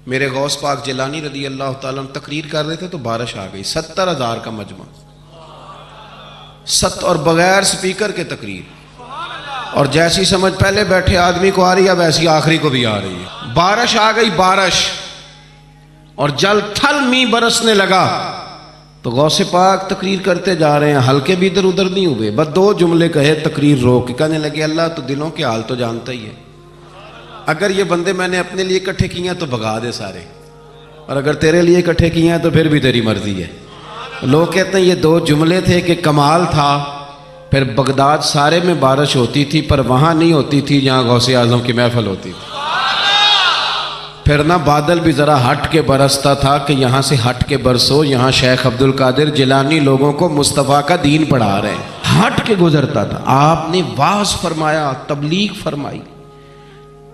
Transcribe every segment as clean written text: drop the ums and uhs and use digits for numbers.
میرے غوث پاک جیلانی رضی اللہ تعالیٰ عنہ تقریر کر رہے تھے تو بارش آ گئی، 70,000 کا مجمع، اور بغیر سپیکر کے تقریر، اور جیسی سمجھ پہلے بیٹھے آدمی کو آ رہی ہے ویسی آخری کو بھی آ رہی ہے۔ بارش آ گئی، بارش، اور جل تھل می برسنے لگا تو غوث پاک تقریر کرتے جا رہے ہیں، ہلکے بھی ادھر ادھر نہیں ہوئے، بس 2 جملے کہے تقریر روک کے، کہنے لگے اللہ تو دلوں کے حال تو جانتا ہی ہے، اگر یہ بندے میں نے اپنے لیے اکٹھے کیے ہیں تو بھگا دے سارے، اور اگر تیرے لیے اکٹھے کیے ہیں تو پھر بھی تیری مرضی ہے۔ لوگ کہتے ہیں یہ 2 جملے تھے کہ کمال تھا۔ پھر بغداد سارے میں بارش ہوتی تھی پر وہاں نہیں ہوتی تھی جہاں غوث اعظم کی محفل ہوتی تھی۔ پھر نہ بادل بھی ذرا ہٹ کے برستا تھا کہ یہاں سے ہٹ کے برسو، یہاں شیخ عبد القادر جیلانی لوگوں کو مصطفیٰ کا دین پڑھا رہے ہیں، ہٹ کے گزرتا تھا۔ آپ نے واعظ فرمایا، تبلیغ فرمائی،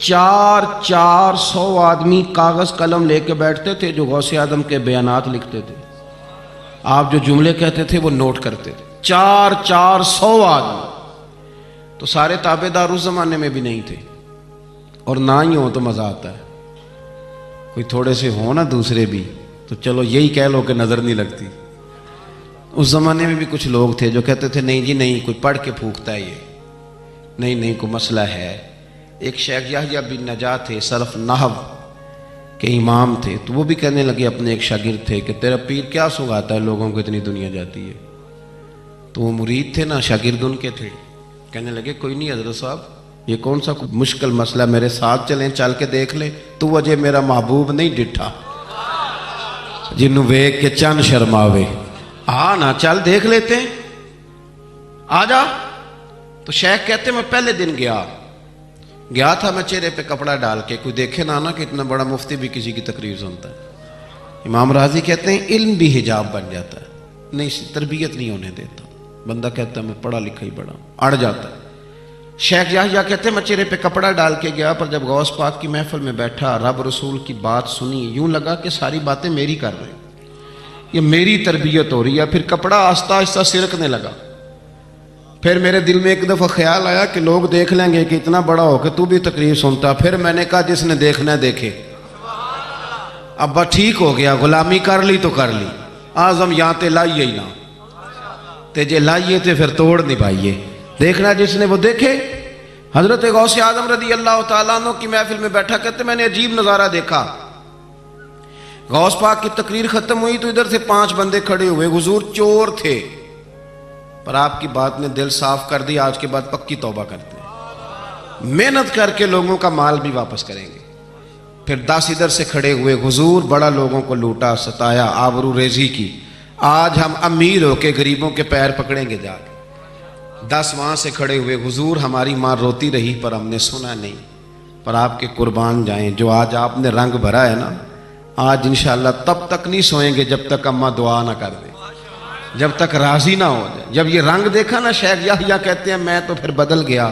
400 آدمی کاغذ قلم لے کے بیٹھتے تھے جو غوث اعظم کے بیانات لکھتے تھے، آپ جو جملے کہتے تھے وہ نوٹ کرتے تھے، 400 آدمی۔ تو سارے تابع دار اس زمانے میں بھی نہیں تھے، اور نہ ہی ہوں تو مزہ آتا ہے، کوئی تھوڑے سے ہوں نا دوسرے بھی تو چلو یہی کہہ لو کہ نظر نہیں لگتی۔ اس زمانے میں بھی کچھ لوگ تھے جو کہتے تھے نہیں جی نہیں، کوئی پڑھ کے پھونکتا ہے، یہ نہیں کوئی مسئلہ ہے۔ ایک شیخ یحییٰ بن نجات تھے، صرف نحو کے امام تھے، تو وہ بھی کہنے لگے اپنے ایک شاگرد تھے کہ تیرا پیر کیا سنگاتا ہے لوگوں کو اتنی دنیا جاتی ہے۔ تو وہ مرید تھے نا، شاگرد ان کے تھے، کہنے لگے کوئی نہیں حضرت صاحب، یہ کون سا مشکل مسئلہ، میرے ساتھ چلیں، چل کے دیکھ لیں، تو وجہ میرا محبوب نہیں ڈٹھا جنوں ویک کے چند شرماوے، نا چل دیکھ لیتے ہیں، آ جا۔ تو شیخ کہتے میں پہلے دن گیا تھا میں چہرے پہ کپڑا ڈال کے، کوئی دیکھے نہ کہ اتنا بڑا مفتی بھی کسی کی تقریر سنتا ہے۔ امام راضی کہتے ہیں علم بھی حجاب بن جاتا ہے، نہیں تربیت نہیں ہونے دیتا، بندہ کہتا ہے میں پڑھا لکھا ہی بڑا، اڑ جاتا ہے۔ شیخ یحییٰ کہتے ہیں میں چہرے پہ کپڑا ڈال کے گیا، پر جب غوث پاک کی محفل میں بیٹھا، رب رسول کی بات سنی، یوں لگا کہ ساری باتیں میری کر رہے ہیں، یہ میری تربیت ہو رہی ہے۔ پھر کپڑا آہستہ آہستہ سرکنے لگا۔ پھر میرے دل میں ایک دفعہ خیال آیا کہ لوگ دیکھ لیں گے کہ اتنا بڑا ہو کہ تو بھی تقریر سنتا۔ پھر میں نے کہا جس نے دیکھنا ہے دیکھے، اب بس ٹھیک ہو گیا، غلامی کر لی تو کر لی، آزم یہاں تے لائیے ہی نہ تے جے لائیے تے پھر توڑ نہیں پائیے، دیکھنا جس نے وہ دیکھے۔ حضرت غوث اعظم رضی اللہ تعالیٰ عنہ کی محفل میں بیٹھا، کہتے میں نے عجیب نظارہ دیکھا، غوث پاک کی تقریر ختم ہوئی تو ادھر سے 5 بندے کھڑے ہوئے، حضور چور تھے پر آپ کی بات نے دل صاف کر دی، آج کے بعد پکی توبہ کرتے ہیں، محنت کر کے لوگوں کا مال بھی واپس کریں گے۔ پھر 10 ادھر سے کھڑے ہوئے، حضور بڑا لوگوں کو لوٹا ستایا، آبرو ریزی کی، آج ہم امیر ہو کے غریبوں کے پیر پکڑیں گے جا کے۔ 10 وہاں سے کھڑے ہوئے، حضور ہماری ماں روتی رہی پر ہم نے سنا نہیں، پر آپ کے قربان جائیں، جو آج آپ نے رنگ بھرا ہے نا، آج انشاءاللہ تب تک نہیں سوئیں گے جب تک اماں دعا نہ کر دے، جب تک راضی نہ ہو جائے۔ جب یہ رنگ دیکھا نا، شیخ یحییٰ کہتے ہیں میں تو پھر بدل گیا۔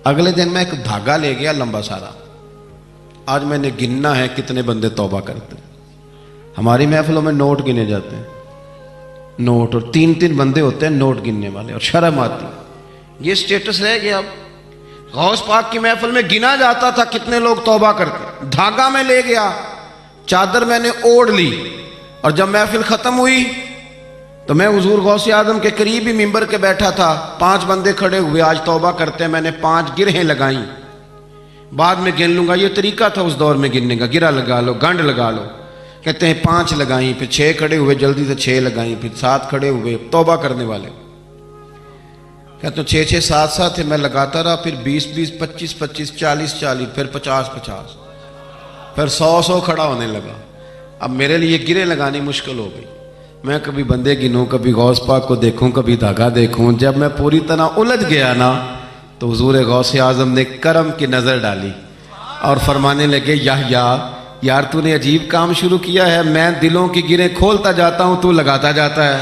اگلے دن میں ایک دھاگا لے گیا لمبا سارا، آج میں نے گننا ہے کتنے بندے توبہ کرتے ہیں۔ ہماری محفلوں میں نوٹ گنے جاتے ہیں، نوٹ، اور 3 بندے ہوتے ہیں نوٹ گننے والے، اور شرم آتی، یہ سٹیٹس رہ گیا۔ اب غوث پاک کی محفل میں گنا جاتا تھا کتنے لوگ توبہ کرتے، دھاگا میں لے گیا، چادر میں نے اوڑھ لی، اور جب محفل ختم ہوئی تو میں حضور غوث اعظم کے قریب ہی ممبر کے بیٹھا تھا، 5 بندے کھڑے ہوئے آج توبہ کرتے ہیں، میں نے 5 گرہیں لگائیں، بعد میں گن لوں گا، یہ طریقہ تھا اس دور میں گننے کا، گرہ لگا لو، گنڈ لگا لو، کہتے ہیں 5 لگائیں، پھر 6 کھڑے ہوئے، جلدی سے 6 لگائیں، پھر 7 کھڑے ہوئے توبہ کرنے والے، کہتے ہیں 6 7 تھے، میں لگاتا رہا، پھر 20 25 40 پھر 50 پھر 100 کھڑا ہونے لگا۔ اب میرے لیے گرے لگانی مشکل ہو گئی، میں کبھی بندے گنوں، کبھی غوث پاک کو دیکھوں، کبھی دھاگا دیکھوں۔ جب میں پوری طرح الجھ گیا نا تو حضور غوث اعظم نے کرم کی نظر ڈالی اور فرمانے لگے یحییٰ یار تو نے عجیب کام شروع کیا ہے، میں دلوں کی گریں کھولتا جاتا ہوں، تو لگاتا جاتا ہے،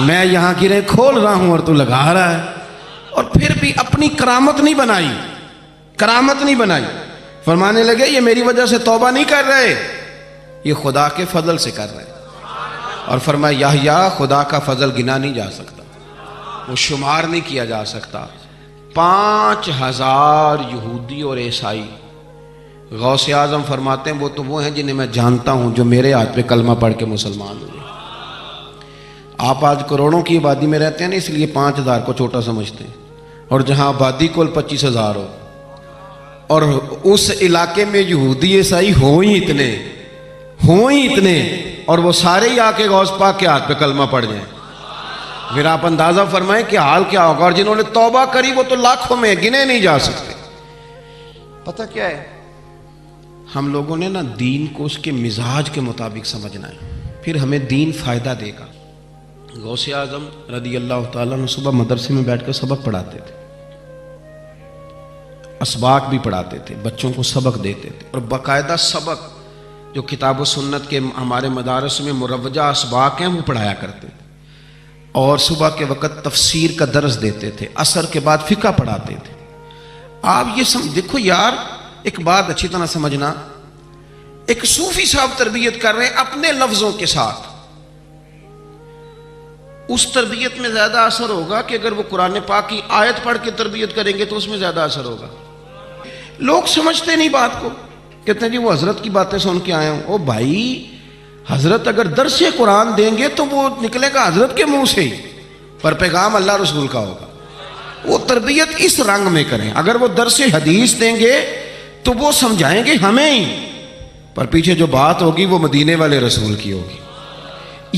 میں یہاں گریں کھول رہا ہوں اور تو لگا رہا ہے، اور پھر بھی اپنی کرامت نہیں بنائی، فرمانے لگے یہ میری وجہ سے توبہ نہیں کر رہے، یہ خدا کے فضل سے کر رہے، اور فرمایا یحییٰ خدا کا فضل گنا نہیں جا سکتا، وہ شمار نہیں کیا جا سکتا۔ 5000 یہودی اور عیسائی غوث اعظم فرماتے ہیں وہ ہیں جنہیں میں جانتا ہوں جو میرے ہاتھ پہ کلمہ پڑھ کے مسلمان ہوئے۔ آپ آج کروڑوں کی آبادی میں رہتے ہیں نا، اس لیے 5,000 کو چھوٹا سمجھتے ہیں، اور جہاں آبادی کل 25,000 ہو، اور اس علاقے میں یہودی عیسائی ہوں ہی اتنے، اور وہ سارے ہی آ کے غوث پاک کے ہاتھ پہ کلمہ پڑھ جائیں، پھر آپ اندازہ فرمائیں کہ حال کیا ہوگا۔ اور جنہوں نے توبہ کری وہ تو لاکھوں میں، گنے نہیں جا سکتے۔ پتہ کیا ہے، ہم لوگوں نے نا دین کو اس کے مزاج کے مطابق سمجھنا ہے، پھر ہمیں دین فائدہ دے گا۔ غوث اعظم رضی اللہ تعالیٰ عنہ صبح مدرسے میں بیٹھ کر سبق پڑھاتے تھے، اسباق بھی پڑھاتے تھے، بچوں کو سبق دیتے تھے، اور باقاعدہ سبق جو کتاب و سنت کے ہمارے مدارس میں مروجہ اسباق ہیں وہ پڑھایا کرتے تھے، اور صبح کے وقت تفسیر کا درس دیتے تھے، عصر کے بعد فقہ پڑھاتے تھے۔ آپ یہ دیکھو یار، ایک بات اچھی طرح سمجھنا، ایک صوفی صاحب تربیت کر رہے ہیں اپنے لفظوں کے ساتھ، اس تربیت میں زیادہ اثر ہوگا کہ اگر وہ قرآن پاک کی آیت پڑھ کے تربیت کریں گے تو اس میں زیادہ اثر ہوگا۔ لوگ سمجھتے نہیں بات کو، کہتے ہیں جی وہ حضرت کی باتیں سن کے آئے ہوں۔ او بھائی، حضرت اگر درس قرآن دیں گے تو وہ نکلے گا حضرت کے منہ سے ہی، پر پیغام اللہ رسول کا ہوگا۔ وہ تربیت اس رنگ میں کریں۔ اگر وہ درس حدیث دیں گے تو وہ سمجھائیں گے ہمیں ہی، پر پیچھے جو بات ہوگی وہ مدینے والے رسول کی ہوگی۔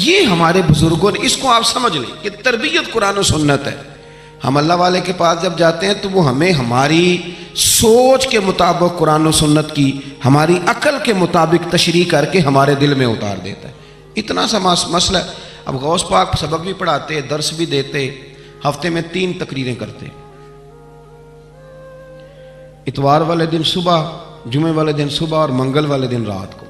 یہ ہمارے بزرگوں نے، اس کو آپ سمجھ لیں کہ تربیت قرآن و سنت ہے۔ ہم اللہ والے کے پاس جب جاتے ہیں تو وہ ہمیں ہماری سوچ کے مطابق قرآن و سنت کی، ہماری عقل کے مطابق تشریح کر کے ہمارے دل میں اتار دیتا ہے۔ اتنا سا مسئلہ ہے۔ اب غوث پاک سبق بھی پڑھاتے، درس بھی دیتے، ہفتے میں 3 تقریریں کرتے، اتوار والے دن صبح، جمعے والے دن صبح، اور منگل والے دن رات کو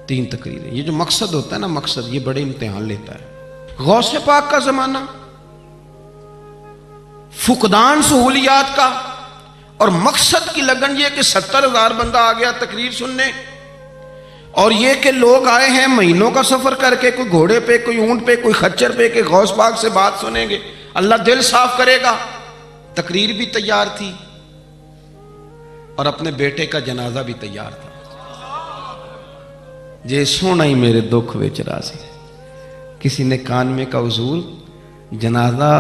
3 تقریریں۔ یہ جو مقصد ہوتا ہے نا، مقصد یہ بڑے امتحان لیتا ہے۔ غوث پاک کا زمانہ، فقدان سہولیات کا، اور مقصد کی لگن یہ کہ 70,000 بندہ آ گیا تقریر سننے، اور یہ کہ لوگ آئے ہیں مہینوں کا سفر کر کے، کوئی گھوڑے پہ، کوئی اونٹ پہ، کوئی خچر پہ، کہ غوث پاک سے بات سنیں گے، اللہ دل صاف کرے گا۔ تقریر بھی تیار تھی، اور اپنے بیٹے کا جنازہ بھی تیار تھا۔ جے سونا ہی میرے دکھ وچ راضی، کسی نے کان میں کہا حضور جنازہ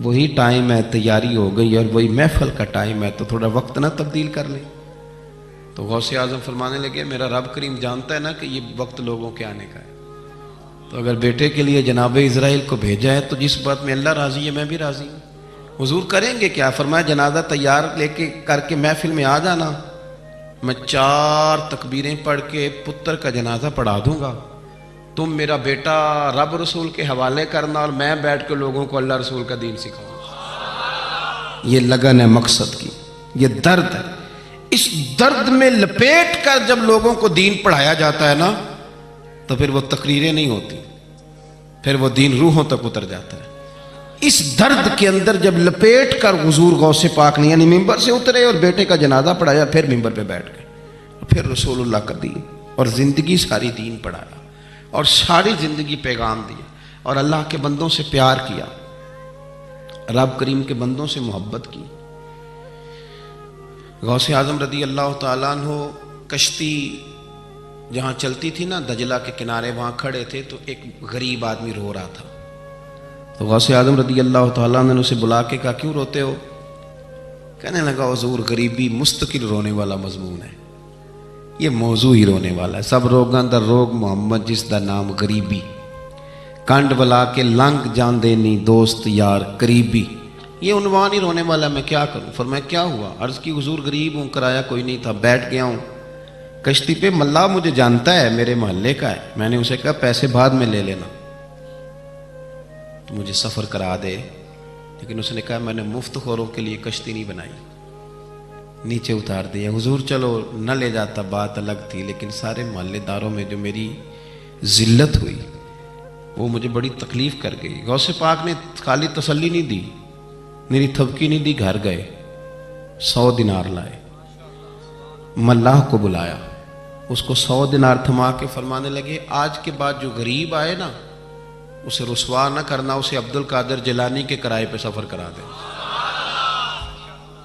وہی ٹائم ہے، تیاری ہو گئی، اور وہی محفل کا ٹائم ہے، تو تھوڑا وقت نہ تبدیل کر لیں۔ تو غوث اعظم فرمانے لگے میرا رب کریم جانتا ہے نا کہ یہ وقت لوگوں کے آنے کا ہے، تو اگر بیٹے کے لیے جناب اسرائیل کو بھیجا ہے تو جس بات میں اللہ راضی ہے میں بھی راضی ہوں۔ حضور کریں گے کیا؟ فرمایا جنازہ تیار لے کے کر کے محفل میں آ جانا، میں 4 تکبیریں پڑھ کے پتر کا جنازہ پڑھا دوں گا، تم میرا بیٹا رب رسول کے حوالے کرنا، اور میں بیٹھ کے لوگوں کو اللہ رسول کا دین سکھاؤں۔ یہ لگن ہے مقصد کی، یہ درد ہے۔ اس درد میں لپیٹ کر جب لوگوں کو دین پڑھایا جاتا ہے نا، تو پھر وہ تقریریں نہیں ہوتی، پھر وہ دین روحوں تک اتر جاتا ہے۔ اس درد کے اندر جب لپیٹ کر حضور غوث پاک نے یعنی ممبر سے اترے اور بیٹے کا جنازہ پڑھایا، پھر ممبر پہ بیٹھ گئے، پھر رسول اللہ کا دین، اور زندگی ساری دین پڑھایا، اور ساری زندگی پیغام دیا، اور اللہ کے بندوں سے پیار کیا، رب کریم کے بندوں سے محبت کی۔ غوث اعظم رضی اللہ تعالیٰ عنہ کشتی جہاں چلتی تھی نا دجلہ کے کنارے، وہاں کھڑے تھے تو ایک غریب آدمی رو رہا تھا، تو غوث اعظم رضی اللہ تعالیٰ عنہ نے اسے بلا کے کہا کیوں روتے ہو؟ کہنے لگا حضور غریبی مستقل رونے والا مضمون ہے، یہ موضوع ہی رونے والا ہے، سب روگاں دا روگ محمد جس دا نام غریبی، کنڈ بلا کے لنگ جان دینی دوست یار قریبی، یہ عنوان ہی رونے والا ہے، میں کیا کروں؟ فرمایا کیا ہوا؟ عرض کی حضور غریب ہوں، کرایہ کوئی نہیں تھا، بیٹھ گیا ہوں کشتی پہ، ملا مجھے جانتا ہے، میرے محلے کا ہے، میں نے اسے کہا پیسے بعد میں لے لینا، تو مجھے سفر کرا دے، لیکن اس نے کہا میں نے مفت خوروں کے لیے کشتی نہیں بنائی، نیچے اتار دیا۔ حضور چلو نہ لے جاتا بات الگ تھی، لیکن سارے محلے داروں میں جو میری ذلت ہوئی وہ مجھے بڑی تکلیف کر گئی۔ غوث پاک نے خالی تسلی نہیں دی، میری تھپکی نہیں دی، گھر گئے 100 دینار لائے، ملاح کو بلایا، اس کو 100 دینار تھما کے فرمانے لگے آج کے بعد جو غریب آئے نا اسے رسوا نہ کرنا، اسے عبد القادر جیلانی کے کرائے پہ سفر کرا دے۔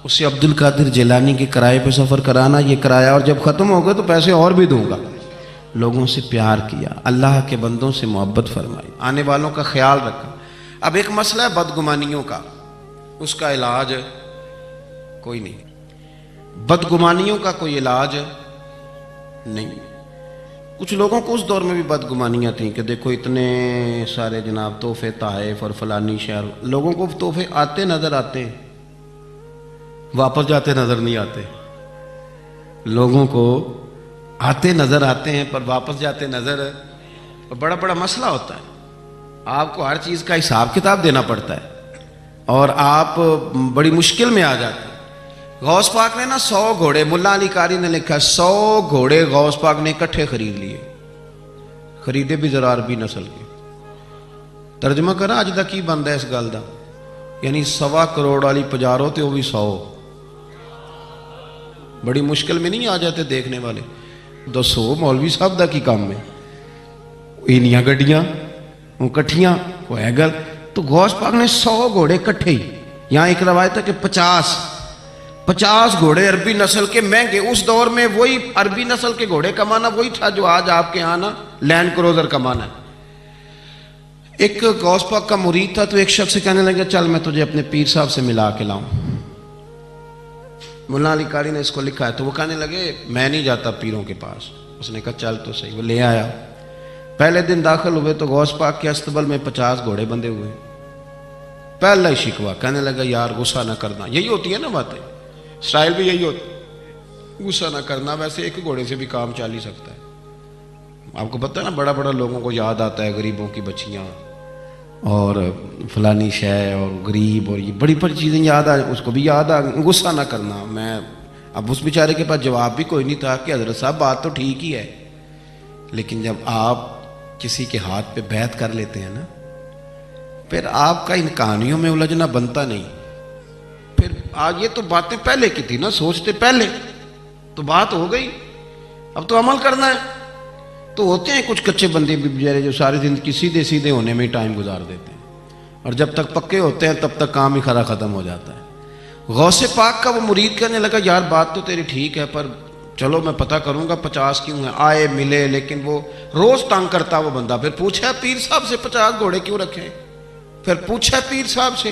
اسے عبد القادر جیلانی کے کرائے پہ سفر کرانا، یہ کرایا، اور جب ختم ہو گئے تو پیسے اور بھی دوں گا۔ لوگوں سے پیار کیا، اللہ کے بندوں سے محبت فرمائی، آنے والوں کا خیال رکھا۔ اب ایک مسئلہ ہے بدگمانیوں کا، اس کا علاج کوئی نہیں، بدگمانیوں کا کوئی علاج نہیں۔ کچھ لوگوں کو اس دور میں بھی بدگمانیاں تھیں کہ دیکھو اتنے سارے جناب تحفے تحائف اور فلانی شہر، لوگوں کو تحفے آتے نظر آتے ہیں، واپس جاتے نظر نہیں آتے۔ لوگوں کو آتے نظر آتے ہیں پر واپس جاتے نظر، بڑا بڑا مسئلہ ہوتا ہے۔ آپ کو ہر چیز کا حساب کتاب دینا پڑتا ہے اور آپ بڑی مشکل میں آ جاتے ہیں۔ غوث پاک نے نا 100 گھوڑے، ملا علی قاری نے لکھا 100 گھوڑے غوث پاک نے اکٹھے خرید لیے، خریدے بھی ذرا عربی نسل کے۔ ترجمہ کرا اج دا کی بندا ہے اس گل دا، یعنی 1.25 کروڑ والی پجارو تے وہ بھی 100۔ بڑی مشکل میں نہیں آ جاتے دیکھنے والے، دسو مولوی صاحب دا کی کام ہے، اینیاں گڈیاں کٹھیاں وہ ہے گل۔ تو غوث پاک نے 100 گھوڑے کٹھے ہی، یہاں ایک روایت ہے کہ 50 گھوڑے عربی نسل کے مہنگے، اس دور میں وہی عربی نسل کے گھوڑے کمانا وہی تھا جو آج آپ کے یہاں نا لینڈ کروزر کمانا ہے۔ ایک غوث پاک کا مرید تھا تو ایک شخص سے کہنے لگا چل میں تجھے اپنے پیر صاحب سے ملا کے لاؤں۔ ملا علی قاری نے اس کو لکھا ہے، تو وہ کہنے لگے میں نہیں جاتا پیروں کے پاس۔ اس نے کہا چل تو صحیح، وہ لے آیا۔ پہلے دن داخل ہوئے تو غوث پاک کے استبل میں 50 گھوڑے بندھے ہوئے۔ پہلا ہی شکوہ، کہنے لگا یار غصہ نہ کرنا، یہی ہوتی ہے نا باتیں، سٹائل بھی یہی ہوتا، غصہ نہ کرنا، ویسے ایک گھوڑے سے بھی کام چل ہی سکتا ہے۔ آپ کو پتہ ہے نا بڑا بڑا لوگوں کو یاد آتا ہے غریبوں کی بچیاں اور فلانی شے اور غریب اور یہ بڑی بڑی چیزیں یاد آ، اس کو بھی یاد آ، غصہ نہ کرنا۔ میں اب اس بیچارے کے پاس جواب بھی کوئی نہیں تھا کہ حضرت صاحب بات تو ٹھیک ہی ہے، لیکن جب آپ کسی کے ہاتھ پہ بیعت کر لیتے ہیں نا، پھر آپ کا ان کہانیوں میں الجھنا بنتا نہیں۔ پھر آج یہ تو باتیں پہلے کی تھی نا، سوچتے پہلے تو بات ہو گئی، اب تو عمل کرنا ہے۔ تو ہوتے ہیں کچھ کچے بندے بھی بیچارے جو ساری زندگی سیدھے سیدھے ہونے میں ہی ٹائم گزار دیتے ہیں، اور جب تک پکے ہوتے ہیں تب تک کام ہی کھرا ختم ہو جاتا ہے۔ غوث پاک کا وہ مرید کہنے لگا یار بات تو تیری ٹھیک ہے، پر چلو میں پتہ کروں گا 50 کیوں ہیں، آئے ملے، لیکن وہ روز تنگ کرتا وہ بندہ۔ پھر پوچھا پیر صاحب سے 50 گھوڑے کیوں رکھے، پھر پوچھا پیر صاحب سے۔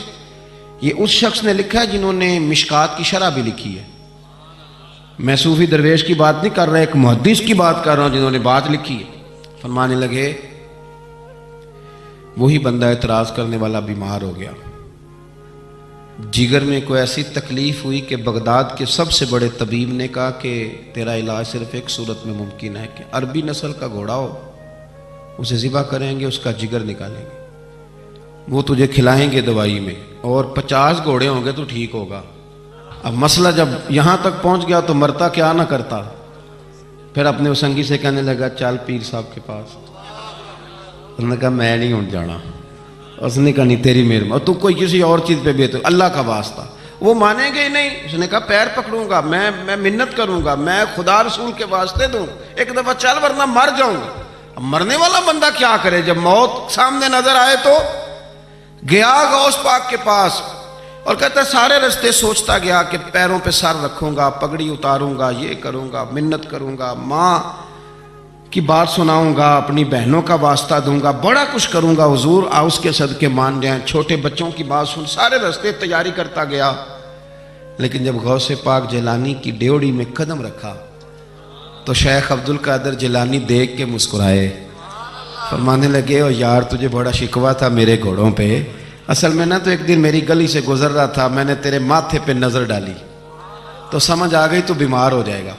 یہ اس شخص نے لکھا ہے جنہوں نے مشکات کی شرح بھی لکھی ہے، میں صوفی درویش کی بات نہیں کر رہا، ایک محدث کی بات کر رہا ہوں جنہوں نے بات لکھی ہے۔ فرمانے لگے وہی بندہ اعتراض کرنے والا بیمار ہو گیا، جگر میں کوئی ایسی تکلیف ہوئی کہ بغداد کے سب سے بڑے طبیب نے کہا کہ تیرا علاج صرف ایک صورت میں ممکن ہے کہ عربی نسل کا گھوڑا ہو، اسے ذبح کریں گے، اس کا جگر نکالیں گے، وہ تجھے کھلائیں گے دوائی میں، اور 50 گھوڑے ہوں گے تو ٹھیک ہوگا۔ اب مسئلہ جب یہاں تک پہنچ گیا تو مرتا کیا نہ کرتا۔ پھر اپنے اسنگی سے کہنے لگا چل پیر صاحب کے پاس۔ اس نے کہا میں نہیں ہوں جانا۔ اس نے کہا نہیں تیری مہربانی، اور تو کوئی کسی اور چیز پہ بھی تو اللہ کا واسطہ، وہ مانیں گے ہی نہیں۔ اس نے کہا پیر پکڑوں گا، میں منت کروں گا، میں خدا رسول کے واسطے دوں، ایک دفعہ چل ورنہ مر جاؤں گا۔ اب مرنے والا بندہ کیا کرے، جب موت سامنے نظر آئے تو گیا غوث پاک کے پاس، اور کہتا ہے سارے رستے سوچتا گیا کہ پیروں پہ سر رکھوں گا، پگڑی اتاروں گا، یہ کروں گا، منت کروں گا، ماں کی بات سناؤں گا، اپنی بہنوں کا واسطہ دوں گا، بڑا کچھ کروں گا، حضور آ اس کے صدقے مان جائیں، چھوٹے بچوں کی بات سن، سارے رستے تیاری کرتا گیا۔ لیکن جب غوث پاک جیلانی کی ڈیوڑی میں قدم رکھا تو شیخ عبد القادر جیلانی دیکھ کے مسکرائے، فرمانے لگے او یار تجھے بڑا شکوہ تھا میرے گھوڑوں پہ، اصل میں نا تو ایک دن میری گلی سے گزر رہا تھا، میں نے تیرے ماتھے پہ نظر ڈالی تو سمجھ آ گئی تو بیمار ہو جائے گا،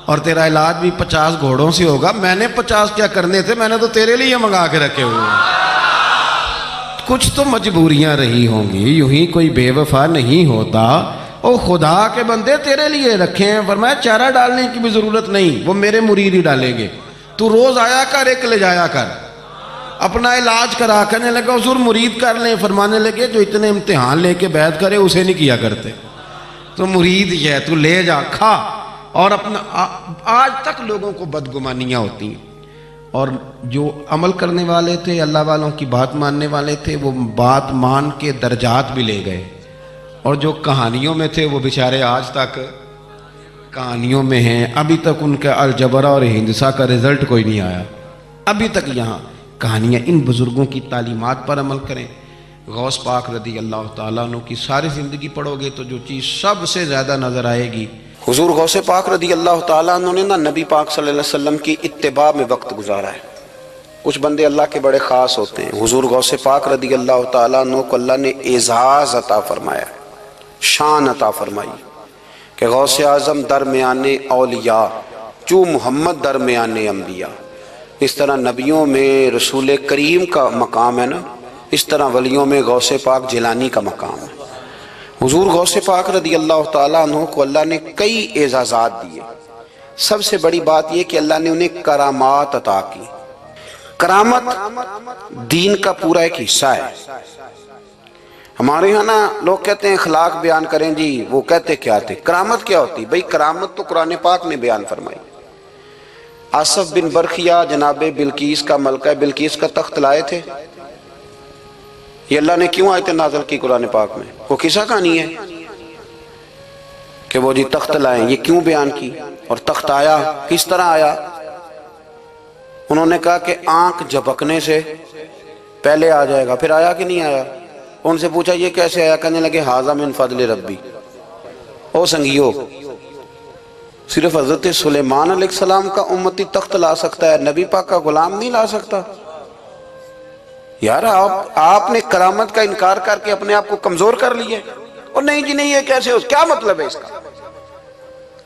اور تیرا علاج بھی 50 گھوڑوں سے ہوگا، میں نے 50 کیا کرنے تھے، میں نے تو تیرے لیے منگا کے رکھے ہوئے ہیں۔ کچھ تو مجبوریاں رہی ہوں گی، یوں ہی کوئی بے وفا نہیں ہوتا، او خدا کے بندے تیرے لیے رکھے ہیں۔ فرمایا چارہ ڈالنے کی بھی ضرورت نہیں، وہ میرے مرید ہی ڈالیں گے، تو روز آیا کر، ایک لے جایا کر، اپنا علاج کرا۔ کرنے لگا حضور مرید کر لیں، فرمانے لگے جو اتنے امتحان لے کے بیعت کرے اسے نہیں کیا کرتے، تو مرید ہی ہے، تو لے جا کھا۔ اور اپنا آج تک لوگوں کو بدگمانیاں ہوتی ہیں، اور جو عمل کرنے والے تھے، اللہ والوں کی بات ماننے والے تھے، وہ بات مان کے درجات بھی لے گئے، اور جو کہانیوں میں تھے وہ بیچارے آج تک کہانیوں میں ہیں، ابھی تک ان کا الجبرا اور ہندسہ کا رزلٹ کوئی نہیں آیا، ابھی تک یہاں کہانیاں۔ ان بزرگوں کی تعلیمات پر عمل کریں۔ غوث پاک رضی اللہ تعالیٰ عنہ کی ساری زندگی پڑھو گے تو جو چیز سب سے زیادہ نظر آئے گی، حضور غوث پاک رضی اللہ تعالیٰ عنہ نے نبی پاک صلی اللہ علیہ وسلم کی اتباع میں وقت گزارا ہے۔ کچھ بندے اللہ کے بڑے خاص ہوتے ہیں، حضور غوث پاک رضی اللہ تعالیٰ عنہ کو اللہ نے اعزاز عطا فرمایا، شان عطا فرمائی کہ غوث اعظم درمیان اولیاء، جو محمد درمیان انبیاء۔ اس طرح نبیوں میں رسول کریم کا مقام ہے نا، اس طرح ولیوں میں غوث پاک جیلانی کا مقام ہے۔ حضور غوث پاک رضی اللہ تعالیٰ عنہ کو اللہ نے کئی اعزازات دیے۔ سب سے بڑی بات یہ کہ اللہ نے انہیں کرامات عطا کی۔ کرامت دین کا پورا ایک حصہ ہے۔ ہمارے یہاں نا لوگ کہتے ہیں اخلاق بیان کریں جی، وہ کہتے کیا تھے؟ کرامت کیا ہوتی؟ بھئی کرامت تو قرآن پاک نے بیان فرمائی۔ آصف بن برخیہ جناب بلقیس کا ملکہ بلقیس کا تخت لائے تھے، یہ اللہ نے کیوں آیت نازل کی قرآن پاک میں؟ وہ قصہ کہانی ہے کہ وہ جی تخت لائیں، یہ کیوں بیان کی؟ اور تخت آیا کس طرح آیا؟ انہوں نے کہا کہ آنکھ جھپکنے سے پہلے آ جائے گا، پھر آیا کہ نہیں آیا؟ ان سے پوچھا یہ کیسے آیا؟ کہنے لگے ھذا من فضل ربی۔ او سنگیو، صرف حضرت سلیمان علیہ السلام کا امتی تخت لا سکتا ہے، نبی پاک کا غلام نہیں لا سکتا؟ یار آپ نے کرامت کا انکار کر کے اپنے آپ کو کمزور کر لیا۔ اور نہیں جی نہیں، یہ کیسے ہو؟ کیا مطلب ہے اس کا؟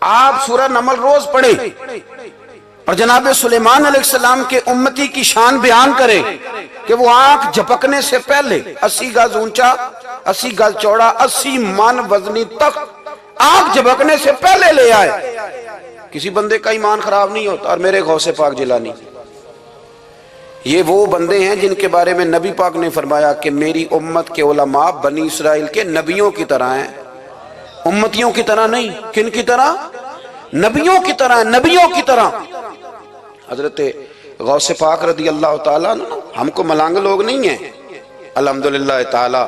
آپ سورہ نمل روز پڑھیں اور جناب سلیمان علیہ السلام کے امتی کی شان بیان کریں کہ وہ آنکھ جھپکنے سے پہلے 80 گز اونچا، 80 گز چوڑا، 80 من وزنی تخت آنکھ جھپکنے سے پہلے لے آئے۔ کسی بندے کا ایمان خراب نہیں ہوتا۔ اور میرے غوث پاک جیلانی، یہ وہ بندے ہیں جن کے بارے میں نبی پاک نے فرمایا کہ میری امت کے علماء بنی اسرائیل کے نبیوں کی طرح ہیں، امتیوں کی طرح نہیں۔ کن کی طرح؟ نبیوں کی طرح، نبیوں کی طرح۔ حضرت غوث پاک رضی اللہ تعالیٰ ہم کو ملانگ لوگ نہیں ہیں، الحمدللہ تعالیٰ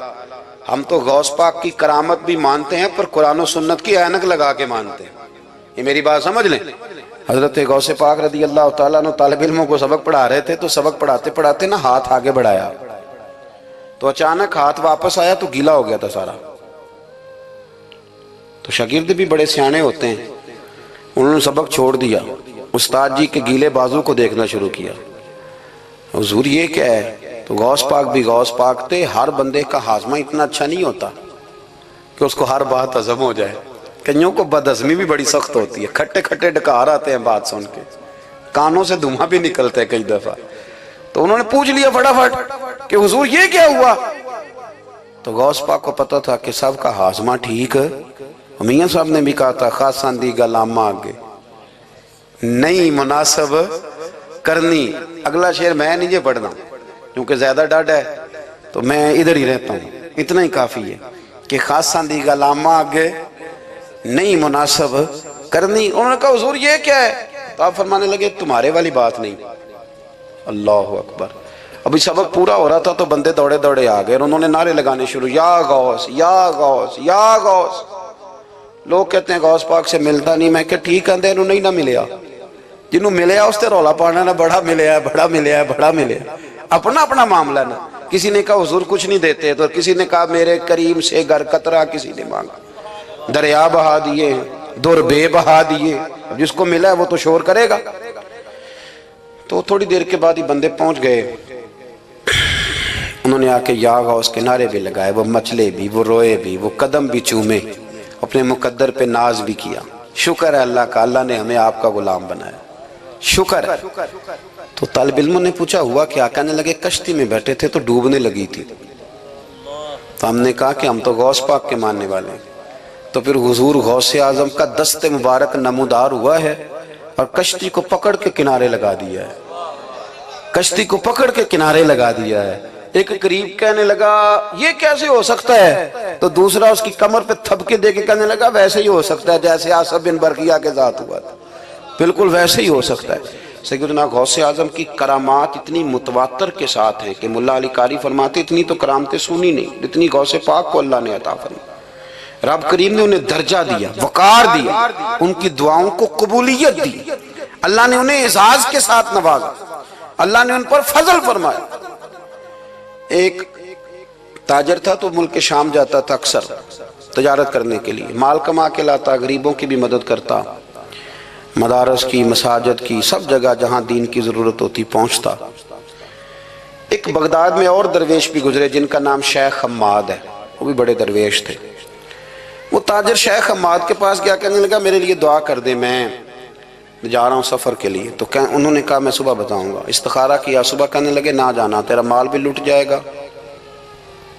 ہم تو غوث پاک کی کرامت بھی مانتے ہیں پر قرآن و سنت کی اینک لگا کے مانتے ہیں۔ یہ میری بات سمجھ لیں۔ حضرت غوث پاک رضی اللہ تعالیٰ عنہ طالب علموں کو سبق پڑھا رہے تھے، تو سبق پڑھاتے پڑھاتے نا ہاتھ آگے بڑھایا تو اچانک ہاتھ واپس آیا تو گیلا ہو گیا تھا سارا۔ تو شاگرد بھی بڑے سیانے ہوتے ہیں، انہوں نے سبق چھوڑ دیا، استاد جی کے گیلے بازو کو دیکھنا شروع کیا۔ حضور یہ کیا ہے؟ تو غوث پاک بھی غوث پاک تھے۔ ہر بندے کا ہاضمہ اتنا اچھا نہیں ہوتا کہ اس کو ہر بات ہضم ہو جائے، کئیوں کو بدہضمی بھی بڑی سخت ہوتی ہے، کھٹے کھٹے ڈکار آتے ہیں بات سن کے، کانوں سے دھواں بھی نکلتے ہیں کئی دفعہ۔ تو انہوں نے پوچھ لیا فٹافٹ کہ حضور یہ کیا ہوا؟ تو غوث پاک کو پتا تھا کہ سب کا ہاضمہ ٹھیک ہے۔ میاں صاحب نے بھی کہا تھا خاصاں دی گل آما آگے نہیں مناسب کرنی۔ اگلا شعر میں نہیں یہ پڑھنا کیونکہ زیادہ ڈاڈ ہے تو میں ادھر ہی رہتا ہوں، اتنا ہی کافی ہے کہ خاصاں دی گل آما آگے نہیں مناسب کرنی۔ انہوں نے کہا حضور یہ کیا ہے؟ تو آپ فرمانے لگے تمہارے والی بات نہیں۔ اللہ اکبر۔ ابھی سبق پورا ہو رہا تھا تو بندے دوڑے دوڑے آ گئے اور انہوں نے نعرے لگانے شروع، یا غوث یا غوث یا غوث۔ لوگ کہتے ہیں غوث پاک سے ملتا نہیں، میں کہ ٹھیک ہے انہوں نہیں نہ ملیا، جنہوں ملیا اس تے رولا پانا نہ بڑا ملیا ہے بڑا ملیا ہے بڑا ملیا ہے، اپنا اپنا معاملہ نا۔ کسی نے کہا حضور کچھ نہیں دیتے، تو کسی نے کہا میرے کریم سے گر قطرہ کسی نے مانگا، دریا بہا دیے، در بے بہا دیے، جس کو ملا ہے وہ تو شور کرے گا۔ تو تھوڑی دیر کے بعد ہی بندے پہنچ گئے، انہوں نے آ کے یا غوث کے نعرے بھی لگائے، وہ مچلے بھی، وہ روئے بھی، وہ قدم بھی چومے، اپنے مقدر پہ ناز بھی کیا۔ شکر ہے اللہ کا، اللہ نے ہمیں آپ کا غلام بنایا، شکر ہے۔ تو طالب علموں نے پوچھا ہوا کیا؟ کہنے لگے کشتی میں بیٹھے تھے تو ڈوبنے لگی تھی، تو ہم نے کہا کہ ہم تو غوث پاک کے ماننے والے ہیں۔ تو پھر حضور غوث اعظم کا دست مبارک نمودار ہوا ہے اور کشتی کو پکڑ کے کنارے لگا دیا ہے، کشتی کو پکڑ کے کنارے لگا دیا ہے۔ ایک قریب کہنے لگا یہ کیسے ہو سکتا ہے؟ تو دوسرا اس کی کمر پہ تھپکے دے کے کہنے لگا ویسے ہی ہو سکتا ہے جیسے آصف بن برقیہ کے ذات ہوا تھا، بالکل ویسے ہی ہو سکتا ہے۔ سیدنا غوث اعظم کی کرامات اتنی متواتر کے ساتھ ہیں کہ ملا علی قاری فرماتے اتنی تو کرامتیں سنی نہیں جتنی غوث پاک کو اللہ نے عطا فرمائی۔ رب کریم نے انہیں درجہ دیا، وقار دیا، ان کی دعاؤں کو قبولیت دی، اللہ نے انہیں اعزاز کے ساتھ نوازا، اللہ نے ان پر فضل فرمایا۔ ایک تاجر تھا تو ملک شام جاتا تھا اکثر تجارت کرنے کے لیے، مال کما کے لاتا، غریبوں کی بھی مدد کرتا، مدارس کی، مساجد کی، سب جگہ جہاں دین کی ضرورت ہوتی پہنچتا۔ ایک بغداد میں اور درویش بھی گزرے جن کا نام شیخ حماد ہے، وہ بھی بڑے درویش تھے۔ وہ تاجر شیخ حماد کے پاس گیا، کہنے لگا میرے لیے دعا کر دے، میں جا رہا ہوں سفر کے لیے۔ تو انہوں نے کہا میں صبح بتاؤں گا۔ استخارہ کیا، صبح کہنے لگے نہ جانا، تیرا مال بھی لٹ جائے گا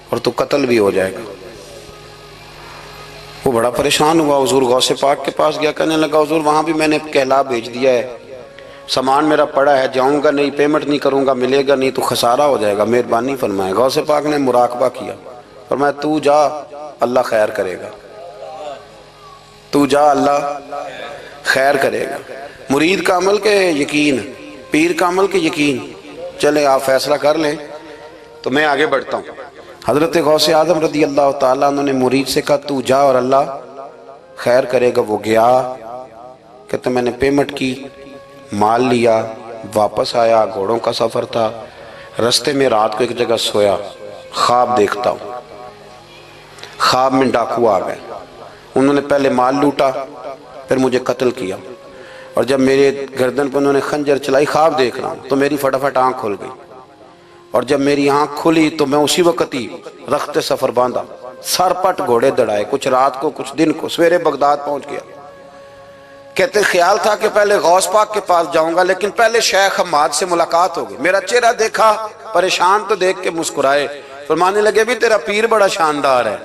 اور تو قتل بھی ہو جائے گا۔ وہ بڑا پریشان ہوا، حضور غوث پاک کے پاس گیا، کہنے لگا حضور وہاں بھی میں نے کہلا بھیج دیا ہے، سامان میرا پڑا ہے، جاؤں گا نہیں، پیمنٹ نہیں کروں گا، ملے گا نہیں تو خسارہ ہو جائے گا، مہربانی فرمائے۔ غوث پاک نے مراقبہ کیا، فرمایا تو جا، اللہ خیر کرے گا، تو جا، اللہ خیر کرے گا۔ مرید کا عمل کے یقین، پیر کا عمل کے یقین، چلے آپ فیصلہ کر لیں تو میں آگے بڑھتا ہوں۔ حضرت غوث اعظم رضی اللہ تعالیٰ عنہ نے مرید سے کہا تو جا اور اللہ خیر کرے گا۔ وہ گیا، کہتے میں نے پیمنٹ کی، مال لیا، واپس آیا، گھوڑوں کا سفر تھا، رستے میں رات کو ایک جگہ سویا، خواب دیکھتا ہوں، خواب میں ڈاکو آ گئے، انہوں نے پہلے مال لوٹا، پھر مجھے قتل کیا، اور جب میرے گردن پر انہوں نے خنجر چلائی، خواب دیکھ رہا ہوں تو میری فٹافٹ آنکھ کھل گئی، اور جب میری آنکھ کھلی تو میں اسی وقت ہی رخت سفر باندھا، سر پٹ گھوڑے دڑائے، کچھ رات کو کچھ دن کو، سویرے بغداد پہنچ گیا۔ کہتے خیال تھا کہ پہلے غوث پاک کے پاس جاؤں گا، لیکن پہلے شیخ حماد سے ملاقات ہو گئی۔ میرا چہرہ دیکھا، پریشان تو دیکھ کے مسکرائے، فرمانے لگے بھی تیرا پیر بڑا شاندار ہے،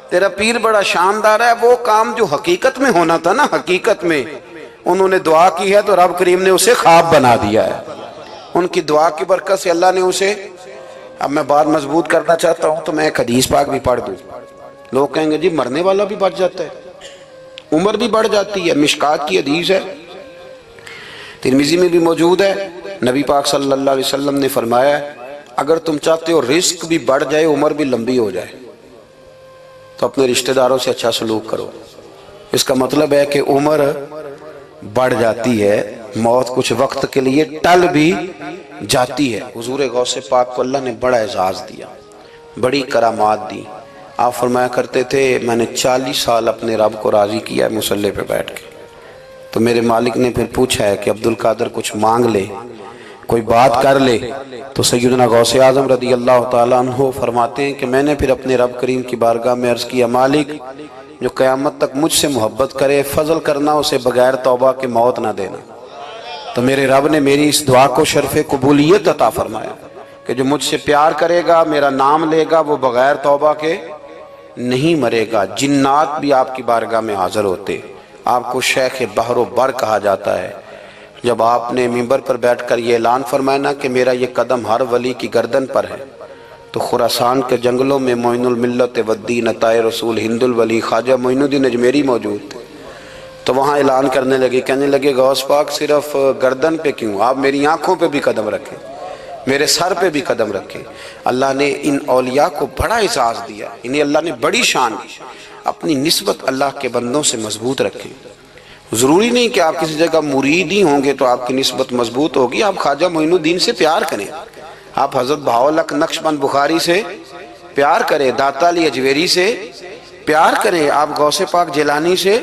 تیرا پیر بڑا شاندار ہے۔ وہ کام جو حقیقت میں ہونا تھا نا، حقیقت میں انہوں نے دعا کی ہے تو رب کریم نے اسے خواب بنا دیا ہے۔ ان کی دعا کی برکت سے اللہ نے اسے، اب میں بات مضبوط کرنا چاہتا ہوں تو میں ایک حدیث پاک بھی پڑھ دوں۔ لوگ کہیں گے جی مرنے والا بھی بچ جاتا ہے، عمر بھی بڑھ جاتی ہے، مشکات کی حدیث ہے، ترمذی میں بھی موجود ہے۔ نبی پاک صلی اللہ علیہ وسلم نے فرمایا اگر تم چاہتے ہو رزق بھی بڑھ جائے، عمر بھی لمبی ہو جائے، تو اپنے رشتہ داروں سے اچھا سلوک کرو۔ اس کا مطلب ہے کہ عمر بڑھ جاتی ہے، موت کچھ وقت کے لیے ٹل بھی جاتی ہے۔ حضور غوث پاک کو اللہ نے بڑا اعزاز دیا، بڑی کرامات دی۔ آپ فرمایا کرتے تھے میں نے 40 سال اپنے رب کو راضی کیا ہے مصلی پہ بیٹھ کے۔ تو میرے مالک نے پھر پوچھا ہے کہ عبد القادر کچھ مانگ لے، کوئی بات کر لے، تو سیدنا غوث اعظم رضی اللہ تعالیٰ عنہ فرماتے ہیں کہ میں نے پھر اپنے رب کریم کی بارگاہ میں عرض کیا مالک جو قیامت تک مجھ سے محبت کرے، فضل کرنا اسے بغیر توبہ کے موت نہ دینا۔ تو میرے رب نے میری اس دعا کو شرف قبولیت عطا فرمایا کہ جو مجھ سے پیار کرے گا، میرا نام لے گا، وہ بغیر توبہ کے نہیں مرے گا۔ جنات بھی آپ کی بارگاہ میں حاضر ہوتے، آپ کو شیخ بحر و بر کہا جاتا ہے۔ جب آپ نے منبر پر بیٹھ کر یہ اعلان فرمایا نا کہ میرا یہ قدم ہر ولی کی گردن پر ہے، تو خراسان کے جنگلوں میں معین الملت والدین عطائے رسول ہند الولی خواجہ معین الدین اجمیری موجود تھے، تو وہاں اعلان کرنے لگے، کہنے لگے غوث پاک صرف گردن پہ کیوں، آپ میری آنکھوں پہ بھی قدم رکھیں، میرے سر پہ بھی قدم رکھیں۔ اللہ نے ان اولیاء کو بڑا اعزاز دیا، انہیں اللہ نے بڑی شان دی۔ اپنی نسبت اللہ کے بندوں سے مضبوط رکھیں۔ ضروری نہیں کہ آپ کسی جگہ مرید ہی ہوں گے تو آپ کی نسبت مضبوط ہوگی، آپ خواجہ معین الدین سے پیار کریں، آپ حضرت بہاؤالحق نقشبند بخاری سے پیار کریں، داتا علی اجویری سے پیار کریں، آپ غوث پاک جیلانی سے،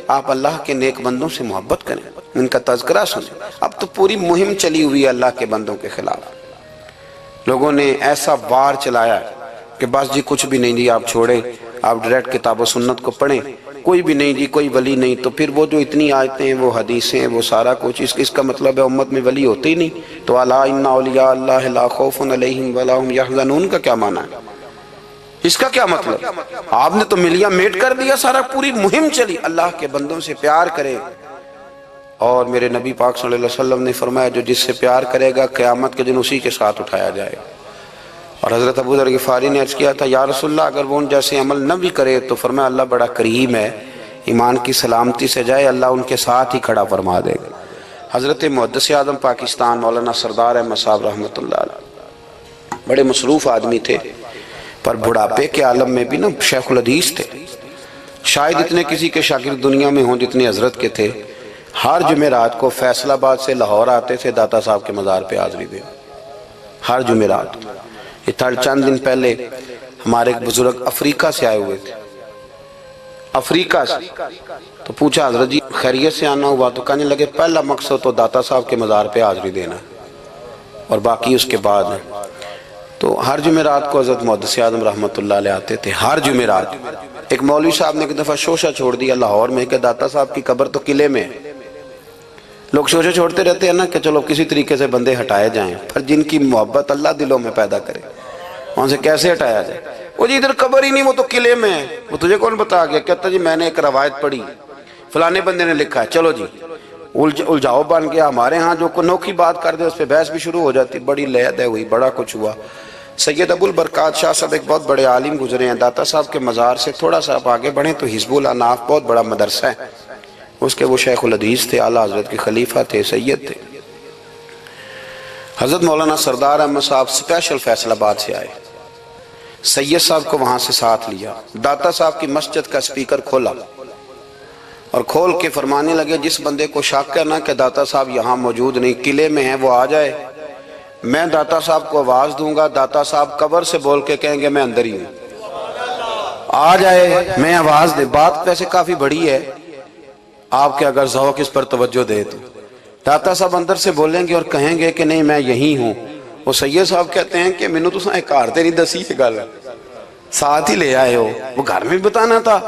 آپ اللہ کے نیک بندوں سے محبت کریں، ان کا تذکرہ سنیں۔ اب تو پوری مہم چلی ہوئی ہے اللہ کے بندوں کے خلاف، لوگوں نے ایسا وار چلایا کہ بس جی کچھ بھی نہیں جی، آپ چھوڑیں، آپ ڈائریکٹ کتاب و سنت کو پڑھیں، کوئی بھی نہیں جی، کوئی ولی نہیں، تو پھر وہ جو اتنی آیتیں ہیں، وہ حدیثیں ہیں، وہ سارا کچھ، اس کا مطلب ہے امت میں ولی ہوتے ہی نہیں۔ تو الا ان اولیاء اللہ لا خوف علیہم ولا هم يحزنون کا کیا معنی ہے؟ اس کا کیا مطلب؟ آپ نے تو ملیاں میٹ کر دیا، سارا پوری مہم چلی، اللہ کے بندوں سے پیار کرے۔ اور میرے نبی پاک صلی اللہ علیہ وسلم نے فرمایا جو جس سے پیار کرے گا قیامت کے دن اسی کے ساتھ اٹھایا جائے گا۔ اور حضرت ابو ذر غفاری نے عرض کیا تھا یا رسول اللہ اگر وہ ان جیسے عمل نہ بھی کرے تو فرمایا اللہ بڑا کریم ہے، ایمان کی سلامتی سے جائے اللہ ان کے ساتھ ہی کھڑا فرما دے گا۔ حضرت محدث اعظم پاکستان مولانا سردار احمد صاحب رحمۃ اللہ علیہ بڑے مصروف آدمی تھے، پر بڑھاپے کے عالم میں بھی نا شیخ الحدیث تھے، شاید اتنے کسی کے شاگرد دنیا میں ہوں جتنے حضرت کے تھے، ہر جمعرات کو فیصل آباد سے لاہور آتے تھے داتا صاحب کے مزار پہ حاضری دے، ہر جمعرات۔ یہ چند دن پہلے ہمارے ایک بزرگ افریقہ سے آئے ہوئے تھے، افریقہ سے، تو پوچھا حضرت جی خیریت سے آنا ہوا؟ تو کہنے لگے پہلا مقصد تو داتا صاحب کے مزار پہ حاضری دینا اور باقی اس کے بعد۔ تو ہر جمعرات کو حضرت محدث اعظم رحمۃ اللہ علیہ آتے تھے، ہر جمعرات۔ ایک مولوی صاحب نے ایک دفعہ شوشہ چھوڑ دیا لاہور میں کہ داتا صاحب کی قبر تو قلعے میں ہے۔ لوگ شوشہ چھوڑتے رہتے ہیں نا کہ چلو کسی طریقے سے بندے ہٹائے جائیں، پھر جن کی محبت اللہ دلوں میں پیدا کرے وہاں سے کیسے ہٹایا جائے؟ وہ جی ادھر قبر ہی نہیں، وہ تو قلعے میں ہے۔ وہ تجھے کون بتا گیا؟ کہتا جی میں نے ایک روایت پڑھی، فلانے بندے نے لکھا ہے، چلو جی الجھاؤ بن گیا۔ ہمارے ہاں جو انوکھی بات کر دے اس پہ بحث بھی شروع ہو جاتی، بڑی لے دے ہوئی، بڑا کچھ ہوا۔ سید ابو البرکات شاہ صاحب ایک بہت بڑے عالم گزرے ہیں، داتا صاحب کے مزار سے تھوڑا سا آپ آگے بڑھیں تو حزب الاناف بہت بڑا مدرسہ ہے، اس کے وہ شیخ الحدیث تھے، اعلیٰ حضرت کے خلیفہ تھے، سید تھے۔ حضرت مولانا سردار احمد صاحب سپیشل فیصل آباد سے آئے، سید صاحب کو وہاں سے ساتھ لیا، داتا صاحب کی مسجد کا سپیکر کھولا اور کھول کے فرمانے لگے جس بندے کو شک ہے نا کہ داتا صاحب یہاں موجود نہیں، قلعے میں ہیں، وہ آ جائے، میں داتا صاحب کو آواز دوں گا، داتا صاحب قبر سے بول کے کہیں گے میں اندر ہی ہوں، آ جائے، میں آواز دے۔ بات ویسے کافی بڑی ہے، آپ کے اگر ذوق اس پر توجہ دے تو داتا صاحب اندر سے بولیں گے اور کہیں گے کہ نہیں میں یہی ہوں۔ وہ سید صاحب کہتے ہیں کہ مینوں تساں ایک کار تے نہیں دسی یہ گل، ساتھ ہی لے آئے ہو، وہ گھر میں بتانا تھا۔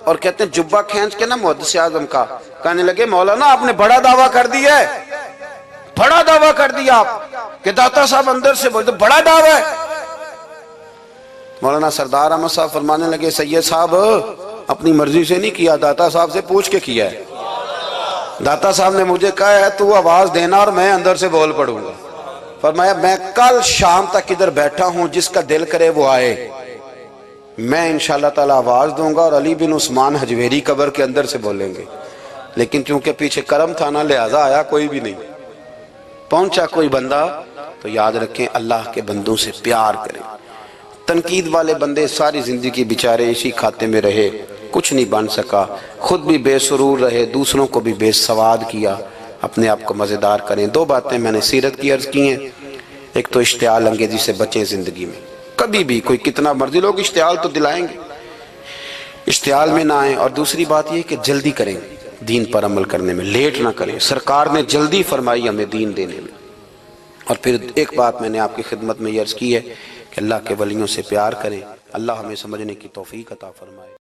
اور کہتے ہیں جبہ کھینچ کے نا محدث اعظم کا، کہنے لگے مولانا آپ نے بڑا دعویٰ کر دیا ہے، بڑا دعویٰ کر دیا آپ کہ داتا صاحب اندر سے بولتے، بڑا دعویٰ ہے۔ مولانا سردار احمد صاحب فرمانے لگے سید صاحب اپنی مرضی سے نہیں کیا، داتا صاحب سے پوچھ کے کیا ہے، داتا صاحب نے مجھے کہا ہے تو آواز دینا اور میں اندر سے بول پڑوں گا۔ فرمایا میں کل شام تک ادھر بیٹھا ہوں، جس کا دل کرے وہ آئے، میں انشاءاللہ تعالی آواز دوں گا اور علی بن عثمان حجویری قبر کے اندر سے بولیں گے، لیکن چونکہ پیچھے کرم تھا نا لہذا آیا کوئی بھی نہیں، پہنچا کوئی بندہ۔ تو یاد رکھیں اللہ کے بندوں سے پیار کریں۔ تنقید والے بندے ساری زندگی بیچارے اسی کھاتے میں رہے، کچھ نہیں بن سکا، خود بھی بے سرور رہے، دوسروں کو بھی بے سواد کیا، اپنے آپ کو مزیدار کریں۔ دو باتیں میں نے سیرت کی عرض کی ہیں، ایک تو اشتعال انگیزی سے بچیں زندگی میں، کبھی بھی کوئی کتنا مرضی لوگ اشتعال تو دلائیں گے، اشتعال میں نہ آئیں۔ اور دوسری بات یہ کہ جلدی کریں دین پر عمل کرنے میں، لیٹ نہ کریں، سرکار نے جلدی فرمائی ہمیں دین دینے میں۔ اور پھر ایک بات میں نے آپ کی خدمت میں یہ عرض کی ہے کہ اللہ کے ولیوں سے پیار کریں، اللہ ہمیں سمجھنے کی توفیق عطا فرمائے۔